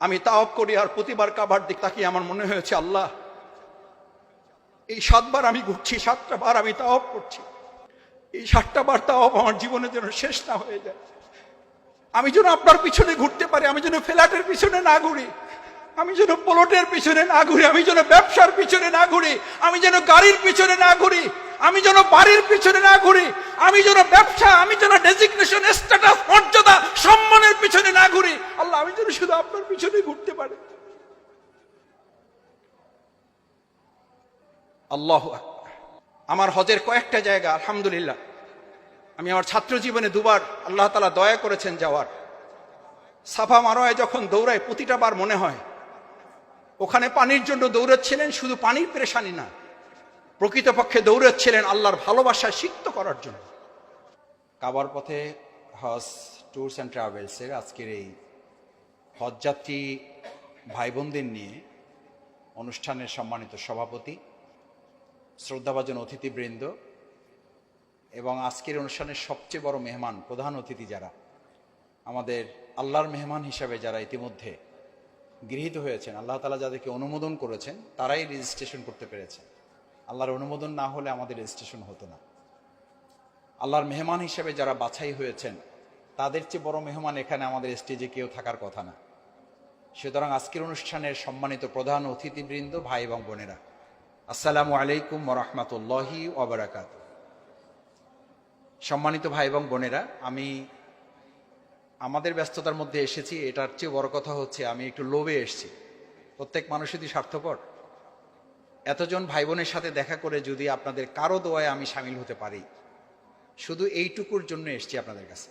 আমি তাওয়াফ করি আর প্রতিবার কাবার দিক তাকিয়ে আমার মনে হয়েছে, আল্লাহ এই 7 বার আমি ঘুরছি, 7টা বার আমি তাওয়াফ করছি, এই 7টা বার তাওয়াফ আমার জীবনে যেন শেষ না হয়ে যায়। আমি যেন আপনার পিছনে ঘুরতে পারি, আমি যেন ফ্ল্যাটের পিছনে না ঘুরি, আমি যেন প্লটের পিছনে না ঘুরি, আমি যেন ব্যবসার পিছনে না ঘুরি, আমি যেন গাড়ির পিছনে না ঘুরি, আমি যেন বাড়ির পিছনে না ঘুরি, আমি যেন ব্যবসা, আমি যেন ডেজিগনেশন, স্ট্যাটাস, মর্যাদা, সম্মানের পিছনে না ঘুরি। আল্লাহ, আমি যেন শুধু আপনার পিছনে ঘুরতে পারি। আল্লাহ আকবার। আমার হজের কয়েকটা জায়গা আলহামদুলিল্লাহ আমি আমার ছাত্র জীবনে 2 বার আল্লাহ তাআলা দয়া করেছেন যাওয়ার। সাফা মারোয়ায় যখন দৌড়ায় প্রতিটা বার মনে হয় ওখানে পানির জন্য দৌড়াচ্ছিলেন, শুধু পানির পেরেশানি না, প্রকৃতপক্ষে দৌড়াচ্ছিলেন আল্লাহর ভালোবাসা সিক্ত করার জন্য। কাবার পথে হজ ট্যুরস অ্যান্ড ট্রাভেলসের আজকের এই হজযাত্রী ভাই বোনদের নিয়ে অনুষ্ঠানের সম্মানিত সভাপতি, শ্রদ্ধাভাজন অতিথিবৃন্দ এবং আজকের অনুষ্ঠানের সবচেয়ে বড় মেহমান, প্রধান অতিথি যারা আমাদের আল্লাহর মেহমান হিসাবে যারা ইতিমধ্যে গৃহীত হয়েছেন, আল্লাহ তাআলা যাদেরকে অনুমোদন করেছেন তারাই রেজিস্ট্রেশন করতে পেরেছেন। আল্লাহর অনুমোদন না হলে আমাদের রেজিস্ট্রেশন হতো না। আল্লাহর মেহমান হিসেবে যারা বাছাই হয়েছেন তাদের চেয়ে বড় মেহমান এখানে আমাদের স্টেজে কেউ থাকার কথা না। সুতরাং আজকের অনুষ্ঠানের সম্মানিত প্রধান অতিথিবৃন্দ, ভাই এবং বোনেরা, আসসালামু আলাইকুম ওয়া রাহমাতুল্লাহি ওয়া বারাকাতুহু। সম্মানিত ভাই এবং বোনেরা, আমি আমাদের ব্যস্ততার মধ্যে এসেছি, এটার চেয়ে বড় কথা হচ্ছে আমি একটু লোভে এসেছি। প্রত্যেক মানুষই স্বার্থপর। এতজন ভাই বোনের সাথে দেখা করে যদি আপনাদের কারো দোয়ায় আমি সামিল হতে পারি, শুধু এইটুকুর জন্য এসেছি আপনাদের কাছে।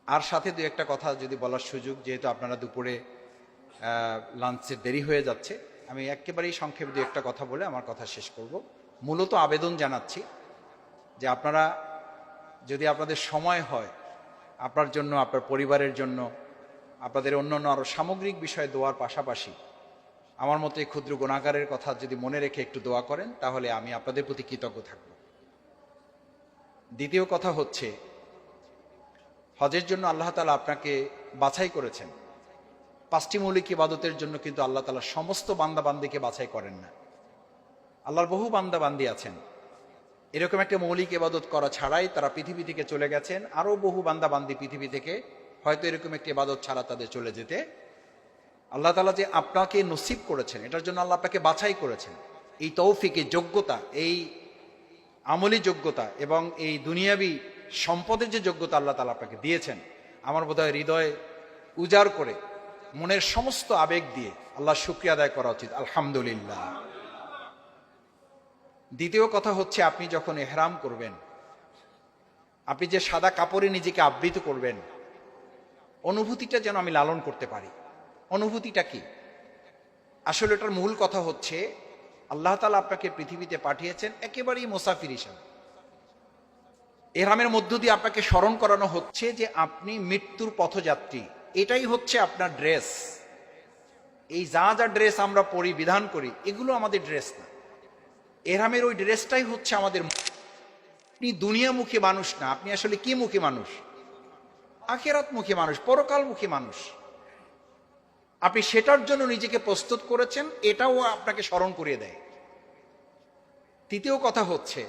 আর সাথে 2-1টা কথা যদি বলার সুযোগ, যেহেতু আপনারা দুপুরে লাঞ্চের দেরি হয়ে যাচ্ছে, আমি একেবারেই সংক্ষেপে 2-1টা কথা বলে আমার কথা শেষ করব। মূলত আবেদন জানাচ্ছি যে আপনারা যদি আপনাদের সময় হয়, আপনার জন্য, আপনার পরিবারের জন্য, আপনাদের অন্যান্য আরো সামগ্রিক বিষয়ে দোয়ার পাশাপাশি আমার মতো এই ক্ষুদ্র গুনাহগারের কথা যদি মনে রেখে একটু দোয়া করেন, তাহলে আমি আপনাদের প্রতি কৃতজ্ঞ থাকব। দ্বিতীয় কথা হচ্ছে, হজের জন্য আল্লাহ তাআলা আপনাকে বাছাই করেছেন। 5টি মৌলিক ইবাদতের জন্য কিন্তু আল্লাহ তাআলা সমস্ত বান্দা বান্দীকে বাছাই করেন না। আল্লাহর বহু বান্দা বান্দী আছেন এরকম একটা মৌলিক ইবাদত করা ছাড়াই তারা পৃথিবী থেকে চলে গেছেন, আরো বহু বান্দা বান্দী পৃথিবী থেকে হয়তো এরকম একটি ইবাদত ছাড়া তাদের চলে যেতে। আল্লাহ তাআলা যে আপনাকে নসিব করেছেন, এটার জন্য আল্লাহ আপনাকে বাছাই করেছেন। এই তৌফিক, এই যোগ্যতা, এই আমলি যোগ্যতা এবং এই দুনিয়াবি সম্পদের যে যোগ্যতা আল্লাহ তাআলা আপনাকে দিয়েছেন, আমার বোধহয় হৃদয় উজাড় করে মনের সমস্ত আবেগ দিয়ে আল্লাহর শুকরিয়া আদায় করা উচিত। আলহামদুলিল্লাহ। দ্বিতীয় কথা হচ্ছে, আপনি যখন ইহরাম করবেন, আপনি যে সাদা কাপড়ে নিজেকে আবৃত করবেন, অনুভূতিটা যেন আমি লালন করতে পারি। অনুভূতিটা কি? আসলে এটার মূল কথা হচ্ছে, আল্লাহ তাআলা আপনাকে পৃথিবীতে পাঠিয়েছেন একেবারেই মুসাফির হিসাবে। ইহরামের মধ্য দিয়ে আপনাকে স্মরণ করানো হচ্ছে যে আপনি মৃত্যুর পথযাত্রী। এটাই হচ্ছে আপনার ড্রেস। এই যা যা ড্রেস আমরা পরিধান করি, এগুলো আমাদের ড্রেস না। ইহরামের ওই ড্রেসটাই হচ্ছে আমাদের। আপনি দুনিয়ামুখী মানুষ না, আপনি আসলে কি মুখী মানুষ? আখিরাতমুখী মানুষ, পরকালমুখী মানুষ। আপনি সেটার জন্য নিজেকে প্রস্তুত করেছেন, এটাও আপনাকে স্মরণ করিয়ে দেয়। তৃতীয় কথা হচ্ছে,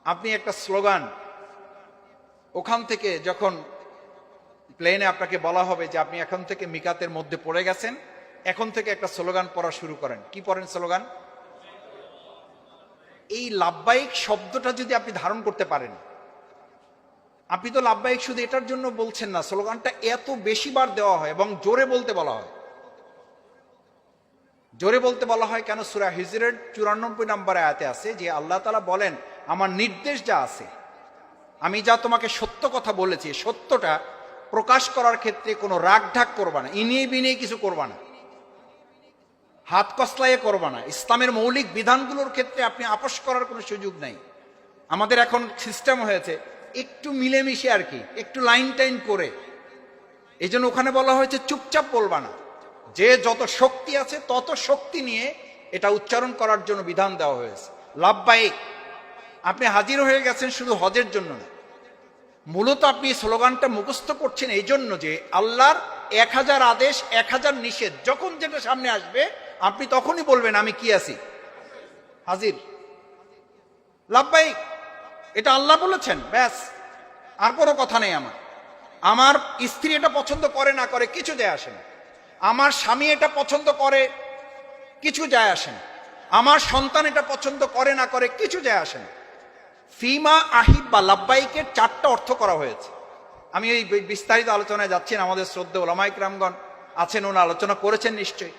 আপনি একটা স্লোগান, ওখান থেকে যখন প্লেনে আপনাকে বলা হবে যে আপনি এখন থেকে মিকাতের মধ্যে পড়ে গেছেন, এখন থেকে একটা স্লোগান পড়া শুরু করেন। কি পড়েন স্লোগান? এই লাব্বাইক শব্দটা যদি আপনি ধারণ করতে পারেন, আপনি তো লাব্বাইক শুধু এটার জন্য বলছেন না, স্লোগানটা এত বেশি বার দেওয়া হয় এবং জোরে বলতে বলা হয়। জোরে বলতে বলা হয় কেন? সূরা হিজরের 94 নম্বর আয়াতে আছে যে আল্লাহ তাআলা বলেন, আমার নির্দেশ যা আছে, আমি যা তোমাকে সত্য কথা বলেছি, সত্যটা প্রকাশ করার ক্ষেত্রে কোনো রাগ ঢাক করবা না, ইনিয়ে বিনিয়ে কিছু করবা না, হাত কসলাইয়ে করবা না। ইসলামের মৌলিক বিধানগুলোর ক্ষেত্রে আপনি আপোষ করার কোনো সুযোগ নাই। আমাদের এখন সিস্টেম হয়েছে একটু মিলেমিশে আর কি, একটু লাইন টাইন করে। এই জন্য ওখানে বলা হয়েছে চুপচাপ বলবা না, যে যত শক্তি আছে তত শক্তি নিয়ে এটা উচ্চারণ করার জন্য বিধান দেওয়া হয়েছে। লাব্বাইক, আপনি হাজির হয়ে গেছেন শুধু হজের জন্য না, মূলত আপনি স্লোগানটা মুখস্থ করছেন এই জন্য যে আল্লাহর 1000 আদেশ 1000 নিষেধ, যখন যেটা সামনে আসবে আপনি তখনই বলবেন আমি কি আছি, হাজির, লাব্বাইক, এটা আল্লাহ বলেছেন, ব্যাস, আর কোনো কথা নেই। আমার স্ত্রী এটা পছন্দ করে না করে কিছু যায় আসে না, আমার স্বামী এটা পছন্দ করে কিছু যায় আসে না, আমার সন্তান এটা পছন্দ করে না করে কিছু যায় আসে না। ফিমা আহিব বা লাব্বাইকের 4টা অর্থ করা হয়েছে। আমি এই বিস্তারিত আলোচনায় যাচ্ছি না, আমাদের শ্রদ্ধেয় ওলামায়ে কেরামগণ আছেন, ওনারা আলোচনা করেছেন নিশ্চয়ই।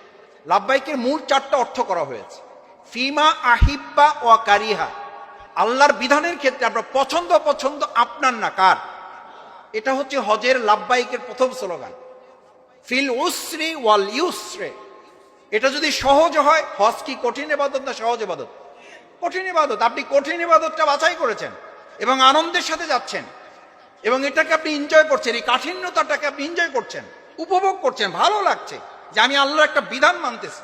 লাব্বাইকের মূল 4টা অর্থ করা হয়েছে। ফিমা আহিব্বা ও কারিহা, আল্লাহর বিধানের ক্ষেত্রে আপনার পছন্দ আপনার না কার, এটা হচ্ছে হজের লাব্বাইকের প্রথম স্লোগান। ফিল উসরি ওয়াল ইউসরে, এটা যদি সহজ হয়, হজ কি কঠিন ইবাদত না সহজ ইবাদত? কঠিন ইবাদত। আপনি কঠিন ইবাদতটা বাছাই করেছেন এবং আনন্দের সাথে যাচ্ছেন এবং এটাকে আপনি এনজয় করছেন, এই কাঠিন্যতাটাকে আপনি এনজয় করছেন, উপভোগ করছেন, ভালো লাগছে যে আমি আল্লাহর একটা বিধান মানতেছি।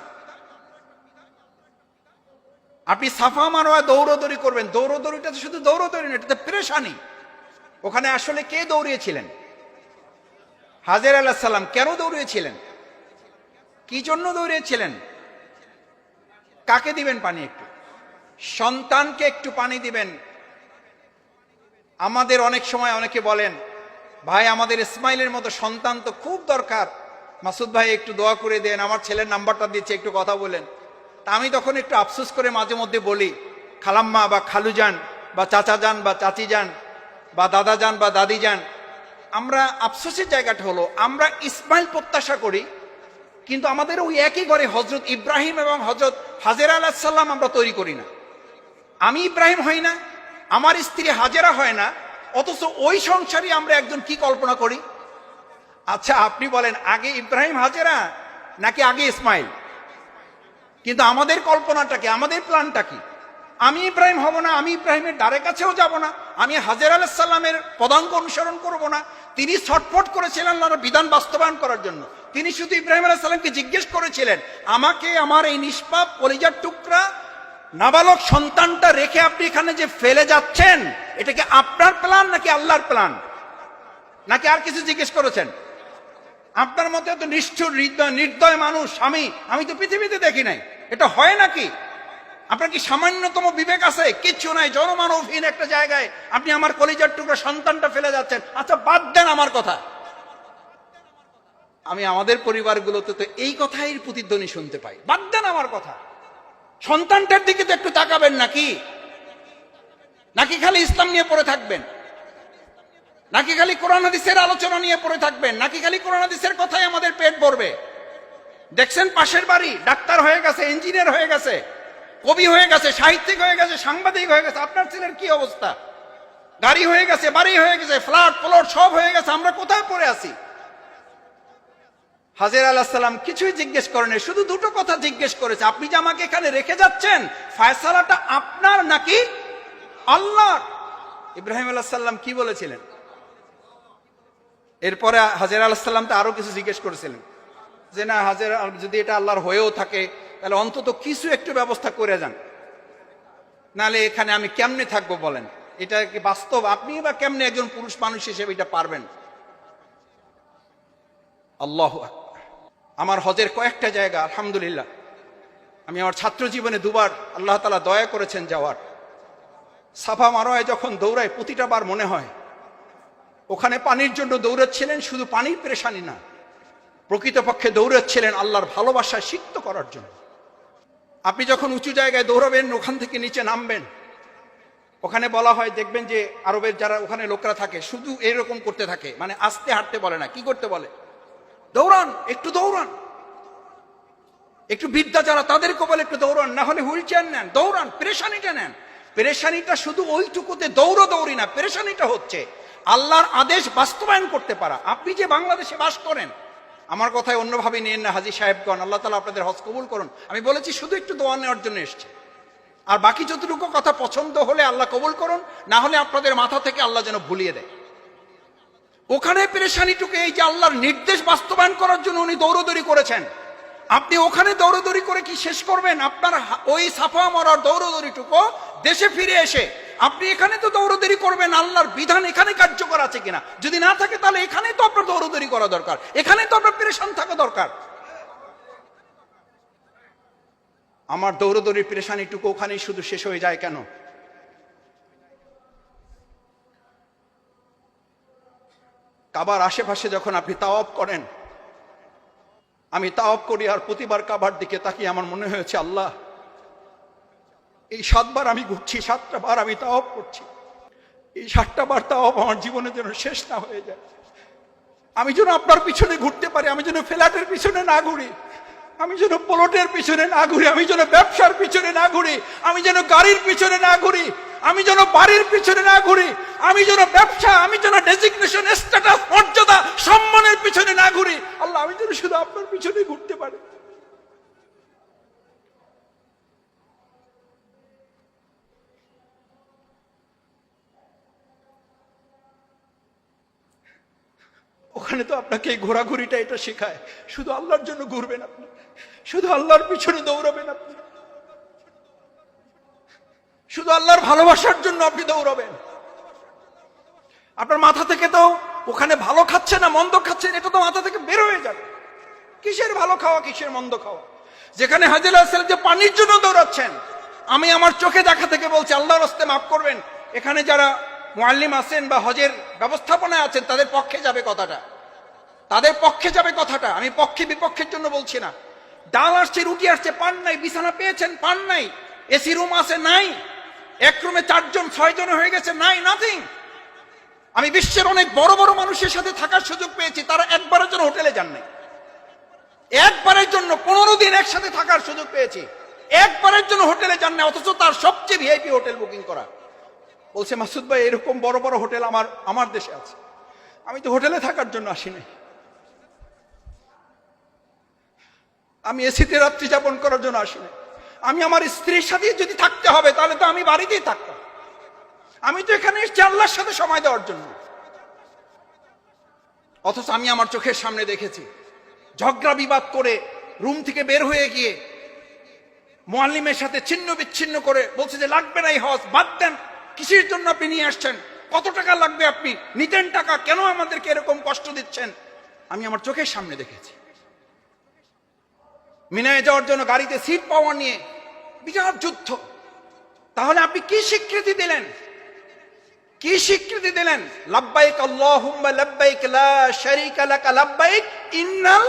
আপনি সাফা মারোয়া দৌড়দৌড়ি করবেন, দৌড়দৌড়িটা তো শুধু দৌড়দৌড়ি না, এটাতে পেরেশানি। ওখানে আসলে কে দৌড়িয়েছিলেন? হাজের আলাইহিস সালাম। কেন দৌড়িয়েছিলেন? কি জন্য দৌড়িয়েছিলেন? কাকে দিবেন পানি? একটু সন্তানকে একটু পানি দিবেন। আমাদের অনেক সময় অনেকে বলেন, ভাই আমাদের ইসমাইলের মতো সন্তান তো খুব দরকার, মাসুদ ভাই একটু দোয়া করে দেন, আমার ছেলের নাম্বারটা দিচ্ছে, একটু কথা বলেন। তা আমি তখন একটু আফসোস করে মাঝে মধ্যে বলি, খালাম্মা বা খালু যান বা চাচা যান বা চাচি যান বা দাদা যান বা দাদি যান, আমরা আফসোসের জায়গাটা হলো আমরা ইসমাইল প্রত্যাশা করি, কিন্তু আমাদের ওই একই ঘরে হজরত ইব্রাহিম এবং হজরত হাজেরা আলাইহিস সালাম আমরা তৈরি করি না। আমি ইব্রাহিম হই না, আমার স্ত্রী হাজেরা হয় না, অথচ ওই সংসারে আমরা একজন কি কল্পনা করি? আচ্ছা আপনি বলেন আগে ইব্রাহিম হাজেরা নাকি আগে ইসমাইল? কিন্তু আমাদের কল্পনাটা কি, আমাদের প্ল্যানটা কি? আমি ইব্রাহিম হব না, আমি ইব্রাহিমের দ্বারে কাছেও যাব না, আমি হাজেরা আলাইহিস সালামের পদাঙ্ক অনুসরণ করব না। তিনি ছটফট করেছিলেন আল্লাহর বিধান বাস্তবায়ন করার জন্য। তিনি শুধু ইব্রাহিম আলাইহিস সালামকে জিজ্ঞেস করেছিলেন, আমাকে আমার এই নিষ্পাপ কলিজার টুকরা নাবালক সন্তানটা রেখে আপনি এখানে যে ফেলে যাচ্ছেন, এটা কি আপনার প্ল্যান নাকি আল্লাহর প্ল্যান, নাকি আর কিছু জিজ্ঞেস করেছেন? আপনার মতো এত নিষ্ঠুর নির্দয় মানুষ আমি তো পৃথিবীতে দেখি নাই। এটা হয় নাকি? আপনার কি সামান্যতম বিবেক আছে? কিচ্ছু নাই, জনমানবহীন একটা জায়গায় আপনি আমার কলিজার টুকরা সন্তানটা ফেলে যাচ্ছেন। আচ্ছা বাদ দেন আমার কথা, আমি আমাদের পরিবারগুলোতে তো এই কথাই প্রতিধ্বনি শুনতে পাই, বাদ দেন আমার কথা। সন্তানটার দিকে তো একটু তাকাবেন নাকি? নাকি খালি ইসলাম নিয়ে পড়ে থাকবেন? নাকি খালি কোরআন হাদিসের আলোচনা নিয়ে পড়ে থাকবেন? নাকি খালি কোরআন হাদিসের কথাই আমাদের পেট ভরবে? দেখছেন পাশের বাড়ি ডাক্তার হয়ে গেছে, ইঞ্জিনিয়ার হয়ে গেছে, কবি হয়ে গেছে, সাহিত্যিক হয়ে গেছে, সাংবাদিক হয়ে গেছে। আপনার ছেলের কি অবস্থা? গাড়ি হয়ে গেছে, বাড়ি হয়ে গেছে, ফ্ল্যাট প্লট সব হয়ে গেছে, আমরা কোথায় পড়ে আছি? হাজেরা আলাইহিস সালাম কিছুই জিজ্ঞেস করেনি, শুধু দুটো কথা জিজ্ঞেস করেছে, আপনি যে আমাকে এখানে রেখে যাচ্ছেন, ফয়সালাটা আপনার নাকি আল্লাহর? ইব্রাহিম আলাইহিস সালাম কি বলেছিলেন? এরপরে হাজেরা আলাইহিস সালাম তো আরো কিছু জিজ্ঞেস করেছিলেন যে না হাজেরা, যদি এটা আল্লাহর হয়েও থাকে তাহলে অন্তত কিছু একটু ব্যবস্থা করে যান, নালে এখানে আমি কেমনে থাকবো বলেন? এটা কি বাস্তব? আপনি বা কেমনে একজন পুরুষ মানুষ হিসেবে এটা পারবেন? আল্লাহু আকবার। আমার হজের কয়েকটা জায়গা আলহামদুলিল্লাহ আমি আমার ছাত্র জীবনে 2বার আল্লাহ তাআলা দয়া করেছেন যাওয়ার। সাফা মারোয়ায় যখন দৌড়াই প্রতিটা বার মনে হয় ওখানে পানির জন্য দৌড়াচ্ছিলেন, শুধু পানির পেরেশানি না, প্রকৃতপক্ষে দৌড়াচ্ছিলেন আল্লাহর ভালোবাসায় সিক্ত করার জন্য। আপনি যখন উঁচু জায়গায় দৌড়াবেন, ওখান থেকে নিচে নামবেন, ওখানে বলা হয় দেখবেন যে আরবের যারা ওখানে লোকরা থাকে শুধু এরকম করতে থাকে, মানে আস্তে হাঁটতে বলে না, কি করতে বলে? দৌড়ান, একটু দৌড়ান। একটু বিদ্যা যারা তাদেরকে বলে একটু দৌড়ান, না হলে হুইল চেয়ার নেন, দৌড়ান, পেরেশানিটা নেন। পেরেশানিটা শুধু ওইটুকুতে দৌড়ি না, পেরেশানিটা হচ্ছে আল্লাহর আদেশ বাস্তবায়ন করতে পারা। আপনি যে বাংলাদেশে বাস করেন, আমার কথায় অন্যভাবে নিয়েন না হাজী সাহেবগণ, আল্লাহ তাআলা আপনাদের হজ কবুল করুন। আমি বলেছি শুধু একটু দোয়া নেওয়ার জন্য এসছে, আর বাকি যতটুকু কথা পছন্দ হলে আল্লাহ কবুল করুন, না হলে আপনাদের মাথা থেকে আল্লাহ যেন ভুলিয়ে দেয়। ওখানে পেরেশানিটুকু এই যে আল্লাহর নির্দেশ বাস্তবায়ন করার জন্য উনি দৌড়দৌড়ি করেছেন, আপনি ওখানে দৌড়দৌড়ি করে কি শেষ করবেন? আপনার ওই সাফা মারার দৌড়দৌড়িটুকু দেশে ফিরে এসে আপনি এখানে তো দৌড়দৌড়ি করবেন আল্লাহর বিধান এখানে কার্যকর আছে কিনা, যদি না থাকে তাহলে এখানে তো আপনার দৌড়দৌড়ি করা দরকার, এখানে তো আপনার পেরেশান থাকা দরকার। আমার দৌড়দৌড়ির পেরেশানিটুকু ওখানেই শুধু শেষ হয়ে যায় কেন? কাবার আশেপাশে যখন আপনি তাওয়াফ করেন, আমি তাওয়াফ করি আর প্রতিবার কাবার দিকে তাকিয়ে আমার মনে হয়েছে আল্লাহ এই 7 বার আমি ঘুরছি, 7টা বার আমি তাওয়াফ করছি, এই 7টা বার তাওয়াফ আমার জীবনে যেন শেষ না হয়ে যায়। আমি যেন আপনার পিছনে ঘুরতে পারি, আমি যেন ফ্ল্যাটের পিছনে না ঘুরি, আমি যেন প্লটের পিছনে না ঘুরি, আমি যেন ব্যবসার পিছনে না ঘুরি, আমি যেন গাড়ির পিছনে না ঘুরি, আমি যেন বাড়ির পিছনে না ঘুরি, আমি যেন ব্যবসা, আমি যেন ডেজিগনেশন, স্ট্যাটাস, মর্যাদা, সম্মানের পিছনে না ঘুরি। আল্লাহ আমি যেন শুধু আপনার পিছনে ঘুরতে পারি। ওখানে তো আপনাকে এই ঘোরাঘুরিটা এটা শেখায়, শুধু আল্লাহর জন্য ঘুরবেন আপনি, শুধু আল্লাহর পিছনে দৌড়াবেন আপনি, শুধু আল্লাহর ভালোবাসার জন্য আপনি দৌড়াবেন। আপনার মাথা থেকে তো ওখানে ভালো খাচ্ছে না মন্দ খাচ্ছেন এটা তো মাথা থেকে বের হয়ে যাবে। কিসের ভালো খাওয়া, কিসের মন্দ খাওয়া? যেখানে হাজের আলাইহিস যে পানির জন্য দৌড়াচ্ছেন, আমি আমার চোখে দেখা থেকে বলছি, আল্লাহর রাস্তায় মাফ করবেন, এখানে যারা মুআল্লিম আছেন বা হজের ব্যবস্থাপনায় আছেন তাদের পক্ষে যাবে কথাটা, তাদের পক্ষে যাবে কথাটা, আমি পক্ষে বিপক্ষের জন্য বলছি না। ডাল আসছে, রুটি আসছে, পান নাই, বিছানা পেয়েছেন, পান নাই, এসি রুম আছে, নাই, এক রুমে 4 জন 6 জন হয়ে গেছে, নাই, নাথিং। আমি বিশ্বের অনেক বড় বড় মানুষের সাথে থাকার সুযোগ পেয়েছি, তারা একবারের জন্য হোটেলে যান নাই, একবারের জন্য 15 দিন একসাথে থাকার সুযোগ পেয়েছি, একবারের জন্য হোটেলে যান না, অথচ তার সবচেয়ে ভিআইপি হোটেল বুকিং করা। বলছে মাসুদ ভাই এরকম বড় বড় হোটেল আমার দেশে আছে, আমি তো হোটেলে থাকার জন্য আসিনি, আমি এসিতে রাত্রি যাপন করার জন্য আসিনি, আমি আমার স্ত্রীর সাথে যদি থাকতে হবে তাহলে তো আমি বাড়িতেই থাকতাম, আমি তো এখানে এসেছি আল্লাহর সাথে সময় দেওয়ার জন্য। অথচ আমি আমার চোখের সামনে দেখেছি ঝগড়া বিবাদ করে রুম থেকে বের হয়ে গিয়ে মুআল্লিমের সাথে ছিন্ন বিচ্ছিন্ন করে বলছে যে লাগবে না এই হজ, বাদ দেন, কিসের জন্য আপনি নিয়ে আসছেন, কত টাকা লাগবে, আপনি নিতেন টাকা, কেন আমাদেরকে এরকম কষ্ট দিচ্ছেন? আমি আমার চোখের সামনে দেখেছি। মিনায় যাওয়ার জন্য গাড়িতে সিট পাওয়া নিয়ে বিরাট যুদ্ধ। তাহলে আপনি কি স্বীকৃতি দিলেন, কি স্বীকৃতি দিলেন? লাব্বাইক আল্লাহুম্মা লাব্বাইক লা শারীকা লাকা লাব্বাইক ইন্নাল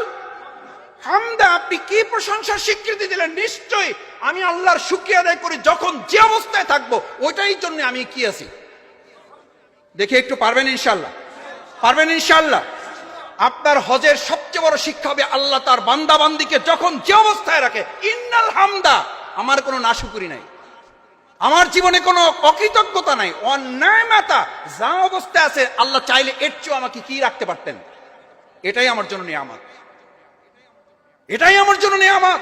হামদা, আপনি কি প্রশংসার স্বীকৃতি দিলেন? নিশ্চয়ই আমি আল্লাহর শুকরিয়া আদায় করি যখন যে অবস্থায় থাকবো, ওইটাই জন্য আমি কি আছি। দেখে একটু পারবেন ইনশাআল্লাহ, পারবেন ইনশাআল্লাহ। আপনার হজের সবচেয়ে বড় শিক্ষা হবে আল্লাহ তার বান্দা বান্দিকে যখন যে অবস্থায় রাখে, ইন্নাল হামদা, আমার কোনো নাশুকরি নাই, আমার জীবনে কোনো অকৃতজ্ঞতা নাই, অন্যায় মাতা যা অবস্থায় আছে আল্লাহ চাইলে এর চেয়েও আমাকে কি রাখতে পারতেন। এটাই আমার জন্য নিয়ামত, এটাই আমার জন্য নিয়ামত।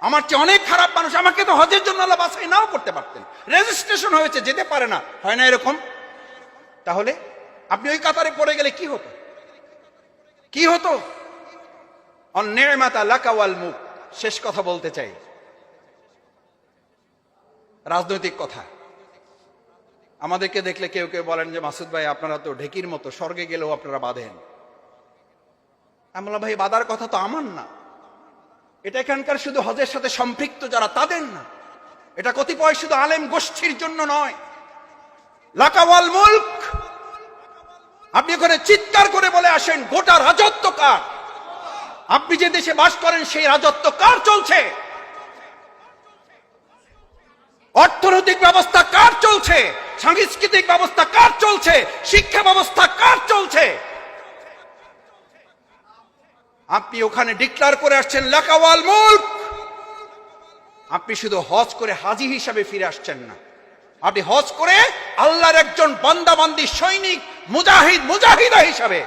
আমার চেয়ে অনেক খারাপ মানুষ, আমাকে তো হজের জন্য আল্লাহ বাছাই নাও করতে পারতেন, রেজিস্ট্রেশন হয়েছে যেতে পারে না, হয় না এরকম? তাহলে আপনি ওই কাতারে পড়ে গেলে কি হতো, কি হতো? অন্যায়মাতা লাকাওয়াল মুখ। শেষ কথা বলতে চাই, রাজনৈতিক কথা। আমাদেরকে দেখলে কেউ কেউ বলেন যে মাসুদ ভাই আপনারা তো ঢেকির মতো, স্বর্গে গেলেও আপনারা বাঁধেন। আমলা ভাই বাঁধার কথা তো আমার না, এটা এখানকার শুধু হজের সাথে সম্পৃক্ত যারা তাদের না, এটা কতিপয় শুধু আলেম গোষ্ঠীর জন্য নয়। লাকাওয়াল মুলক, আপনি ওখানে চিৎকার করে বলে আসেন গোটা রাজত্ব কার? আপনি যে দেশে বাস করেন সেই রাজত্ব কার চলছে? অর্থনৈতিক ব্যবস্থা কার চলছে? সাংস্কৃতিক ব্যবস্থা কার চলছে? শিক্ষা ব্যবস্থা কার চলছে? আপনি ওখানে ডিক্লার করে আসছেন লাকাওয়াল মুলক। আপনি শুধু হজ করে হাজী হিসাবে ফিরে আসছেন না, আপনি হজ করে আল্লাহর একজন বান্দা বান্দি, সৈনিক, মুজাহিদ, মুজাহিদা হিসাবে,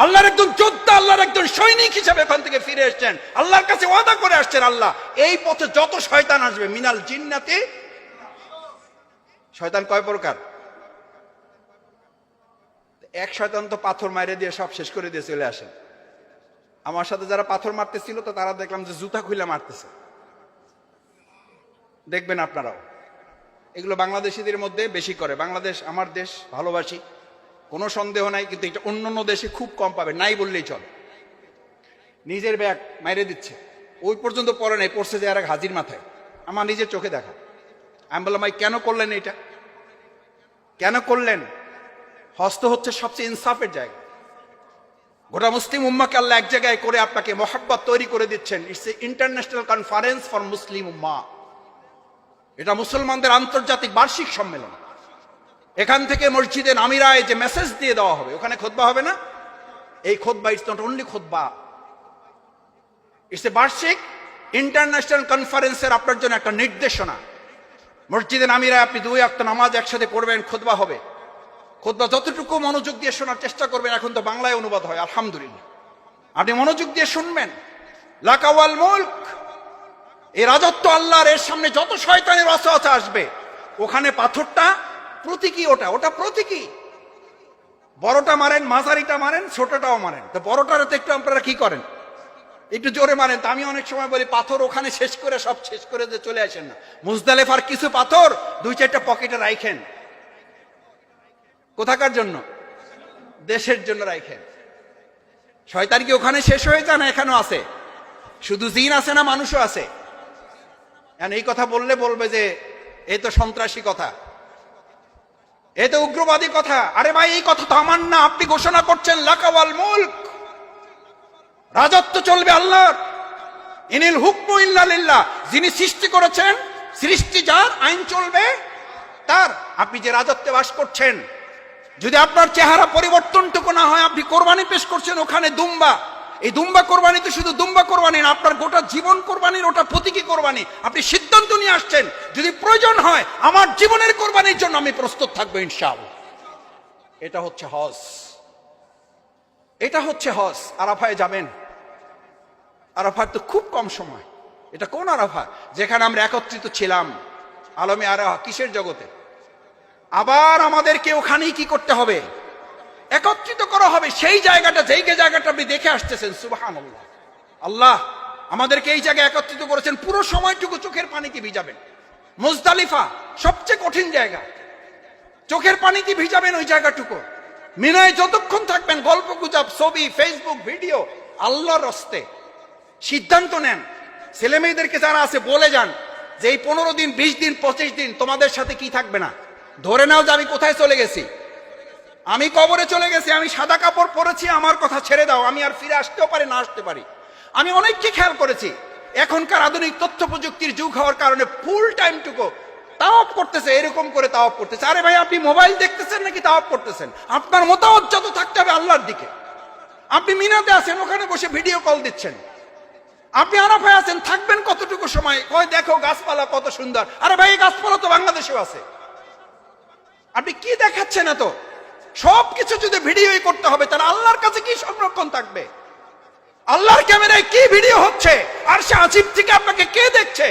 আল্লাহর একজন যোদ্ধা, আল্লাহর একজন সৈনিক হিসাবে ওখান থেকে ফিরে এসছেন। আল্লাহর কাছে ওয়াদা করে আসছেন আল্লাহ এই পথে যত শয়তান আসবে, মিনাল জিন্নাতি, শয়তান কয় প্রকার? এক শয়তান তো পাথর মাইরে দিয়ে সব শেষ করে দিয়ে চলে আসে। আমার সাথে যারা পাথর মারতেছিল তো তারা দেখলাম যে জুতা খুলে মারতেছে, দেখবেন আপনারাও। এগুলো বাংলাদেশিদের মধ্যে বেশি করে। বাংলাদেশ আমার দেশ, ভালোবাসি, কোনো সন্দেহ নাই, কিন্তু এটা অন্যান্য দেশে খুব কম পাবে, নাই বললেই চলে। নিজের ব্যাগ মাইরে দিচ্ছে, ওই পর্যন্ত পরে নাই, পড়ছে যে আর এক হাজির মাথায়, আমার নিজের চোখে দেখা। আমি বললাম ভাই কেন করলেন এটা, কেন করলেন? হস্ত হচ্ছে সবচেয়ে ইনসাফের জায়গা। গোটা মুসলিম উম্মাকে আল্লাহ এক জায়গায় করে আপনাকে মহাব্বত তৈরি করে দিচ্ছেন। It's a international conference for Muslim উম্মা। এটা মুসলমানদের আন্তর্জাতিক বার্ষিক সম্মেলন। এখান থেকে মসজিদে আমিরায় যে মেসেজ দিয়ে দেওয়া হবে, ওখানে খুতবা হবে না। এই খুতবা ইটস নট অনলি খুতবা, ইটস এ বার্ষিক ইন্টারন্যাশনাল কনফারেন্সের আপনার জন্য একটা নির্দেশনা। মসজিদে আমিরায় আপনি 2 ওয়াক্ত নামাজ একসাথে পড়বেন, খুতবা হবে। খুতবা যতটুকু মনোযোগ দিয়ে শোনার চেষ্টা করবেন, এখন তো বাংলায় অনুবাদ হয় আলহামদুলিল্লাহ, আপনি মনোযোগ দিয়ে শুনবেন। লাকা ওয়াল মুলক, এই রাজত্ব আল্লাহর, এর সামনে যত শয়তানের ওয়াসওয়াসা আসবে, ওখানে পাথরটা প্রতীকী, ওটা প্রতীকী। বড়টা মারেন, মাঝারিটা মারেন, ছোটটাও মারেন। তো বড়টার তো একটু আপনারা কি করেন, একটু জোরে মারেন। তো আমি অনেক সময় বলি পাথর ওখানে শেষ করে, সব শেষ করে যে চলে আসেন না। মুজদালিফার কিছু পাথর 2-4টা পকেটে রাখেন। কোথাকার জন্য? দেশের জন্য রাখেন। শয়তান কি ওখানে শেষ হয়ে যায় না এখানেও আছে? শুধু জিন আছে না মানুষও আছে? এই কথা বললে বলবে যে এ তো সন্ত্রাসী কথা, এ তো উগ্রবাদী কথা। আরে ভাই এই কথা তো আমার না, আপনি ঘোষণা করছেন লাকা ওয়াল মুলক, রাজত্ব চলবে আল্লাহর। ইনিল হুকমু ইল্লা লিল্লাহ, যিনি সৃষ্টি করেছেন, সৃষ্টি যার, আইন চলবে তার। আপনি যে রাজত্বে বাস করছেন, যদি আপনার চেহারা পরিবর্তনটুকু না হয়, আপনি কোরবানি পেশ করছেন ওখানে দুম্বা, এই দুম্বা কোরবানি তো শুধু দুম্বা কোরবানি না, আপনার গোটা জীবন কোরবানির, ওটা প্রতীকী কোরবানি। আপনি সিদ্ধান্ত নিয়ে আসছেন যদি প্রয়োজন হয় আমার জীবনের কোরবানির জন্য আমি প্রস্তুত থাকবো ইনশাআল্লাহ। এটা হচ্ছে হজ, এটা হচ্ছে হজ। আরাফায় যাবেন, আরাফার তো খুব কম সময়। এটা কোন আরাফা? যেখানে আমরা একত্রিত ছিলাম আলমে আরাফা, কিসের জগতে? আবার আমাদেরকে ওখানেই কি করতে হবে? একত্রিত করা হবে। সেই জায়গাটা, যেই জায়গাটা আপনি দেখে আসতেছেন, সুবহানাল্লাহ, আল্লাহ আমাদেরকে এই জায়গায় একত্রিত করেছেন। পুরো সময়টুকু চোখের পানিতে ভিজাবেন। মুজদালিফা সবচেয়ে কঠিন জায়গা, চোখের পানিতে ভিজাবেন ওই জায়গাটুকু। মিনায় যতক্ষণ থাকবেন, গল্প গুজব, ছবি, ফেসবুক, ভিডিও, আল্লাহর রাস্তে সিদ্ধান্ত নেন। ছেলে মেয়েদেরকে যারা আছে বলে যান যে এই 15 দিন, 20 দিন, 25 দিন তোমাদের সাথে কি থাকবে না। ধরে নাও যে আমি কোথায় চলে গেছি, আমি কবরে চলে গেছি, আমি সাদা কাপড় পরেছি, আমার কথা ছেড়ে দাও, আমি আর ফিরে আসতেও পারি না আসতে পারি। আমি অনেককে খেয়াল করেছি, এখনকার আধুনিক তথ্য প্রযুক্তির যুগ হওয়ার কারণে ফুল টাইমটুকু তাওয়াফ করতেছে, এরকম করে তাওয়াফ করতেছে। আরে ভাই আপনি মোবাইল দেখতেছেন নাকি তাওয়াফ করতেছেন? আপনার মোতাওয়াজ্জা তো থাকতে হবে আল্লাহর দিকে। আপনি মিনাতে আছেন, ওখানে বসে ভিডিও কল দিচ্ছেন। আপনি আরাফায় আছেন, থাকবেন কতটুকু সময়? কয় দেখো গাছপালা কত সুন্দর। আরে ভাই এই গাছপালা তো বাংলাদেশেও আছে, আপনি কি দেখাচ্ছেন? না তো সবকিছু যদি ভিডিওই করতে হবে, তাহলে আল্লাহর কাছে কি সংরক্ষণ থাকবে? আল্লাহর ক্যামেরায় কি ভিডিও হচ্ছে, আর সে আজিব থেকে আপনাকে কে দেখছে?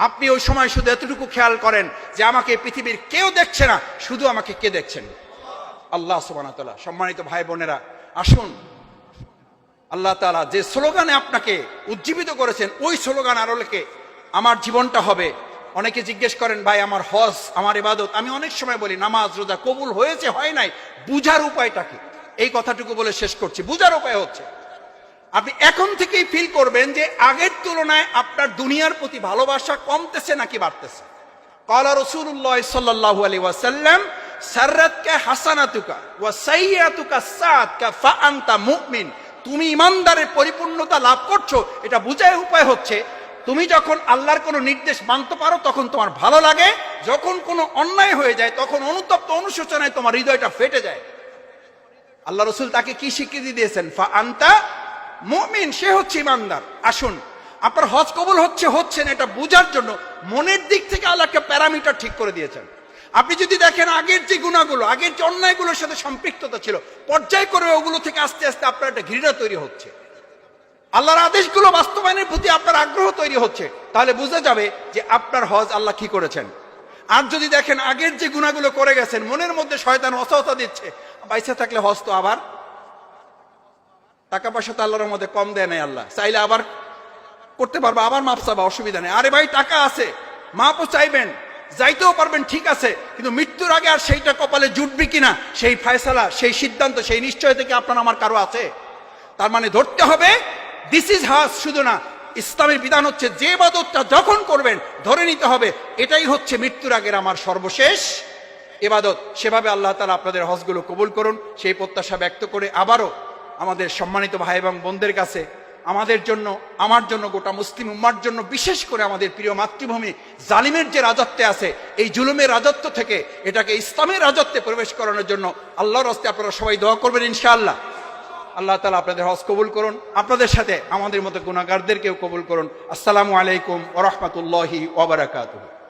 আপনি ওই সময় শুধু এতটুকু খেয়াল করেন যে আমাকে পৃথিবীর কেউ দেখছে না, শুধু আমাকে কে দেখছেন? আল্লাহ সুবহানাহু ওয়া তাআলা। সম্মানিত ভাই বোনেরা, আসুন আল্লাহ তাআলা যে স্লোগানে আপনাকে উজ্জীবিত করেছেন, ওই স্লোগান আরো লেখে আমার জীবনটা হবে। অনেকে জিজ্ঞেস করেন ভাই আমার হজ, আমার ইবাদত। আমি অনেক সময় বলি নামাজ রোজা কবুল হয়েছে হয় নাই, বুঝার উপায়টা কি? এই কথাটুকু বলে শেষ করছি। বুঝার উপায় হচ্ছে আপনি এখন থেকেই ফিল করবেন যে আগের তুলনায় আপনার দুনিয়ার প্রতি ভালোবাসা কমতেছে নাকি বাড়তেছে। ক্বালা রাসূলুল্লাহ সাল্লাল্লাহু আলাইহি ওয়াসাল্লাম সাররাতকা হাসানাতুকা ওয়া সাইয়্যাতুকা সাআতকা ফা আনতা মুমিন। তুমি ইমানদারের পরিপূর্ণতা লাভ করছো, এটা বুঝার উপায় হচ্ছে তুমি যখন আল্লাহর কোনো নির্দেশ মানতে পারো তখন তোমার ভালো লাগে, যখন কোনো অন্যায় হয়ে যায় তখন অনুতপ্ত অনুশোচনায় তোমার হৃদয়টা ফেটে যায়। আল্লাহ রাসূল তাকে কি স্বীকৃতি দিয়েছেন? ফা আনতা মুমিন, সে হচ্ছে ইমানদার। আসুন আপনার হজ কবুল হচ্ছে না এটা বোঝার জন্য মনের দিক থেকে আল্লাহ একটা প্যারামিটার ঠিক করে দিয়েছেন। আপনি যদি দেখেন আগের যে গুনাহগুলো, আগের যে অন্যায়গুলোর সাথে সম্পৃক্ততা ছিল, পর্যায়ক্রমে ওগুলো থেকে আস্তে আস্তে আপনার একটা ঘৃণা তৈরি হচ্ছে, আল্লাহর আদেশগুলো বাস্তবায়নের প্রতি আপনার আগ্রহ তৈরি হচ্ছে, তাহলে বোঝা যাবে যে আপনার হজ আল্লাহ কি করেছেন। আর যদি দেখেন আগের যে গুনাহগুলো করে গেছেন, মনের মধ্যে শয়তান ওয়াসওয়াসা দিচ্ছে, বাইসা থাকলে হজ তো আবার, টাকা পয়সা তো আল্লাহর মধ্যে কম দেয় নাই, আল্লাহ চাইলে আবার করতে পারবো, আবার মাপ চাবা, অসুবিধা নেই। আরে ভাই টাকা আছে, মাপও চাইবেন, যাইতেও পারবেন, ঠিক আছে, কিন্তু মৃত্যুর আগে আর সেইটা কপালে জুটবে কিনা সেই ফয়সালা, সেই সিদ্ধান্ত, সেই নিশ্চয় থেকে আপনার আমার কারো আছে? তার মানে ধরতে হবে দিস ইজ হাস, শুধু না, ইসলামের বিধান হচ্ছে যে ইবাদতটা যখন করবেন ধরে নিতে হবে এটাই হচ্ছে মৃত্যুর আগের আমার সর্বশেষ ইবাদত। সেভাবে আল্লাহ তাআলা আপনাদের হজগুলো কবুল করুন, সেই প্রত্যাশা ব্যক্ত করে আবারও আমাদের সম্মানিত ভাই এবং বোনদের কাছে আমাদের জন্য, আমার জন্য, গোটা মুসলিম উম্মার জন্য, বিশেষ করে আমাদের প্রিয় মাতৃভূমি জালিমের যে রাজত্বে আছে, এই জুলুমের রাজত্ব থেকে এটাকে ইসলামের রাজত্বে প্রবেশ করানোর জন্য আল্লাহর হস্তে আপনারা সবাই দোয়া করবেন ইনশাআল্লাহ। আল্লাহ তাআলা আপনাদের হজ কবুল করুন, আপনাদের সাথে আমাদের মতো গুনাহগারদেরকেও কবুল করুন। আসসালামু আলাইকুম ওয়া রাহমাতুল্লাহি ওয়া বারাকাতুহু।